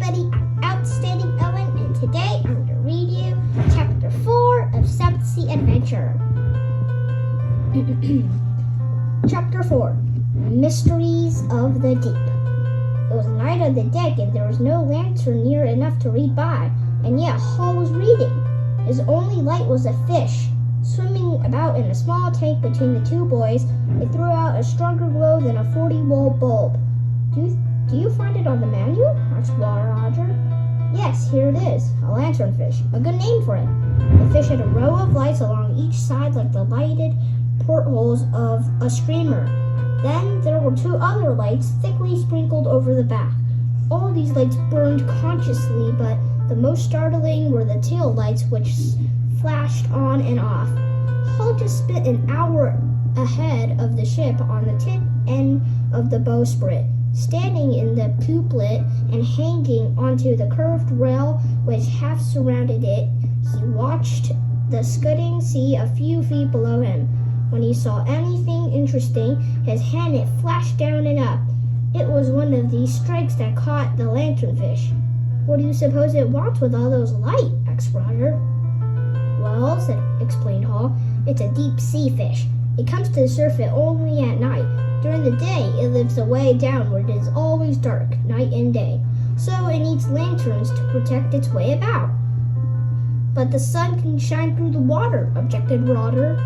everybody, I'm Outstanding Owen, and today I'm going to read you Chapter 4 of South Sea Adventure. Chapter 4, Mysteries of the Deep. It was night on the deck and there was no lantern near enough to read by, and yet Hal was reading. His only light was a fish, swimming about in a small tank between the two boys. It threw out a stronger glow than a 40-volt bulb. Do you find it on the manual? Asked Roger. Yes, here it is. A lanternfish. A good name for it. The fish had a row of lights along each side like the lighted portholes of a streamer. Then there were two other lights thickly sprinkled over the back. All these lights burned consciously, but the most startling were the tail lights which flashed on and off. Hal just spent an hour ahead of the ship on the tip end of the bowsprit, standing in the pooplet and hanging onto the curved rail which half surrounded it. He watched the scudding sea a few feet below him. When he saw anything interesting, his hand flashed down and up. It was one of these strikes that caught the lanternfish. What do you suppose it wants with all those lights? Asked Roger. Well, explained Hal, it's a deep sea fish. It comes to the surface only at night. During the day, it lives away down where it is always dark, night and day. So it needs lanterns to protect its way about. But the sun can shine through the water, objected Roger.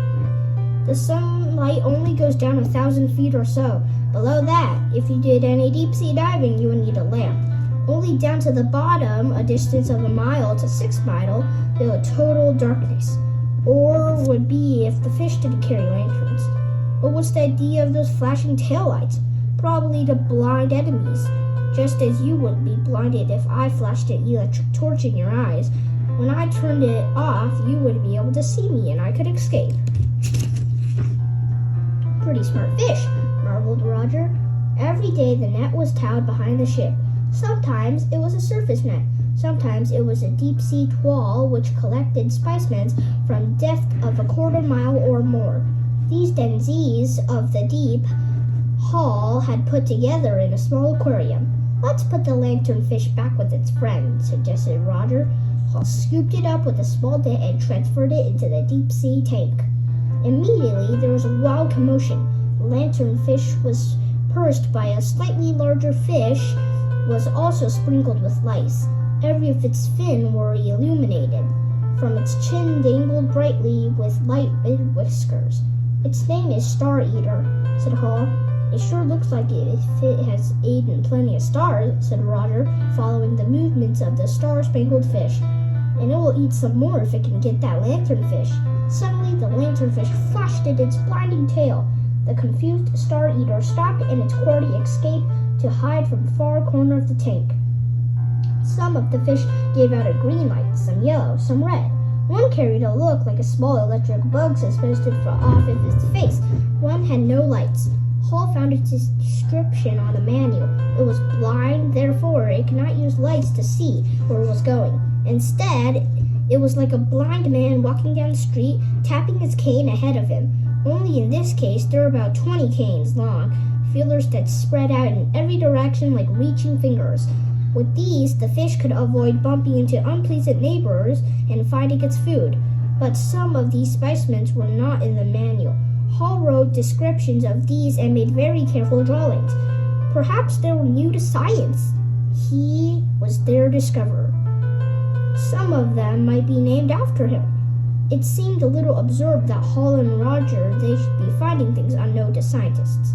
The sunlight only goes down 1,000 feet or so. Below that, if you did any deep-sea diving, you would need a lamp. Only down to the bottom, a distance of 1 mile to 6 miles, there was total darkness. Or would be if the fish didn't carry lanterns. But what's the idea of those flashing taillights? Probably to blind enemies, just as you would be blinded if I flashed an electric torch in your eyes. When I turned it off, you would be able to see me and I could escape. Pretty smart fish, marveled Roger. Every day the net was towed behind the ship. Sometimes it was a surface net. Sometimes it was a deep-sea trawl which collected specimens from depth of 1/4 mile or more. These denizens of the deep, Hal had put together in a small aquarium. Let's put the lanternfish back with its friend, suggested Roger. Hal scooped it up with a small net and transferred it into the deep-sea tank. Immediately there was a wild commotion. The lanternfish was perched by a slightly larger fish, was also sprinkled with lights. Every of its fins were illuminated. From its chin dangled brightly with light whiskers. Its name is Star Eater, said Hal. It sure looks like it if it has eaten plenty of stars, said Roger, following the movements of the star-spangled fish. And it will eat some more if it can get that lanternfish. Suddenly the lanternfish flashed at its blinding tail. The confused Star Eater stopped and its quarry escaped to hide from the far corner of the tank. Some of the fish gave out a green light, some yellow, some red. One carried a look like a small electric bug suspended off of its face. One had no lights. Hal found its description on the manual. It was blind, therefore it could not use lights to see where it was going. Instead, it was like a blind man walking down the street, tapping his cane ahead of him. Only in this case, there were about 20 canes long, feelers that spread out in every direction like reaching fingers. With these, the fish could avoid bumping into unpleasant neighbors and finding its food. But some of these specimens were not in the manual. Hal wrote descriptions of these and made very careful drawings. Perhaps they were new to science. He was their discoverer. Some of them might be named after him. It seemed a little absurd that Hal and Roger, they should be finding things unknown to scientists.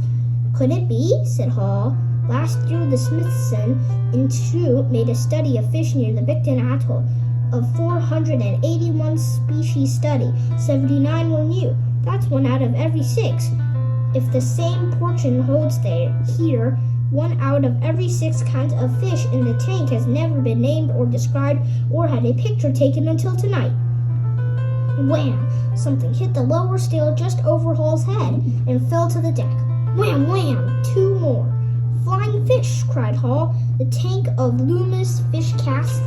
Could it be? Said Hal. Last year, the Smithsonian Institute made a study of fish near the Bikton Atoll. Of 481 species studied, 79 were new. That's 1 out of every 6. If the same portion holds here, 1 out of every 6 kinds of fish in the tank has never been named or described or had a picture taken until tonight. Wham! Something hit the lower steel just over Hal's head and fell to the deck. Wham! Wham! 2 more. Flying fish, cried Hal. The tank of luminous fish cast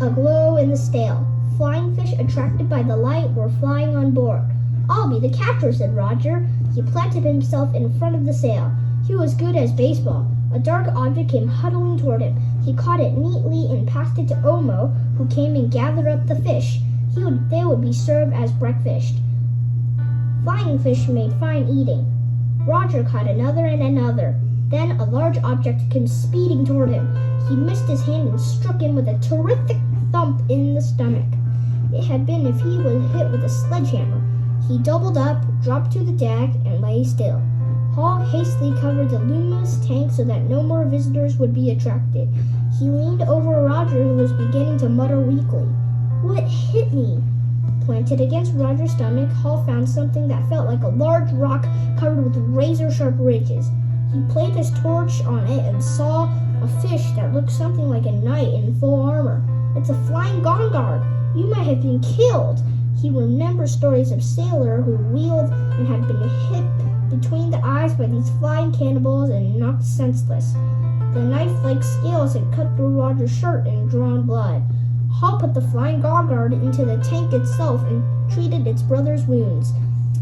aglow in the stale. Flying fish attracted by the light were flying on board. I'll be the catcher, said Roger. He planted himself in front of the sail. He was good as baseball. A dark object came huddling toward him. He caught it neatly and passed it to Omo, who came and gathered up the fish. They would be served as breakfast. Flying fish made fine eating. Roger caught another and another. Then a large object came speeding toward him. He missed his hand and struck him with a terrific thump in the stomach. It had been if he was hit with a sledgehammer. He doubled up, dropped to the deck, and lay still. Hal hastily covered the luminous tank so that no more visitors would be attracted. He leaned over Roger, who was beginning to mutter weakly. "What hit me?" Planted against Roger's stomach, Hal found something that felt like a large rock covered with razor-sharp ridges. He played his torch on it and saw a fish that looked something like a knight in full armor. "It's a flying gongard. You might have been killed." He remembered stories of sailors who wheeled and had been hit between the eyes by these flying cannonballs and knocked senseless. The knife-like scales had cut through Roger's shirt and drawn blood. Hal put the flying gongard into the tank itself and treated its brother's wounds.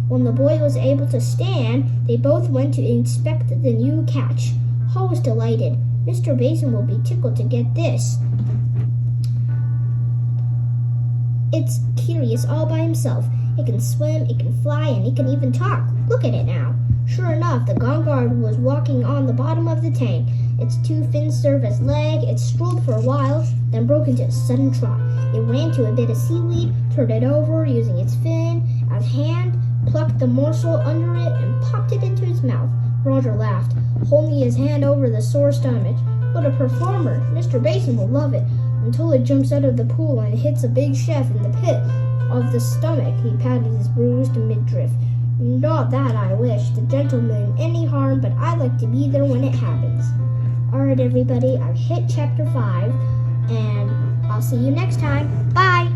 When the boy was able to stand, they both went to inspect the new catch. Hal was delighted. "Mr. Basin will be tickled to get this. It's curious all by himself. It can swim, it can fly, and it can even talk. Look at it now." Sure enough, the gongard was walking on the bottom of the tank. Its two fins served as legs. It strolled for a while, then broke into a sudden trot. It ran to a bit of seaweed, turned it over using its fin as hand, plucked the morsel under it, and popped it into its mouth. Roger laughed, holding his hand over the sore stomach. "What a performer! Mr. Basin will love it, until it jumps out of the pool and hits a big chef in the pit of the stomach." He patted his bruised midriff. "Not that I wish the gentleman any harm, but I like to be there when it happens." Alright everybody, I've hit chapter 5, and I'll see you next time. Bye!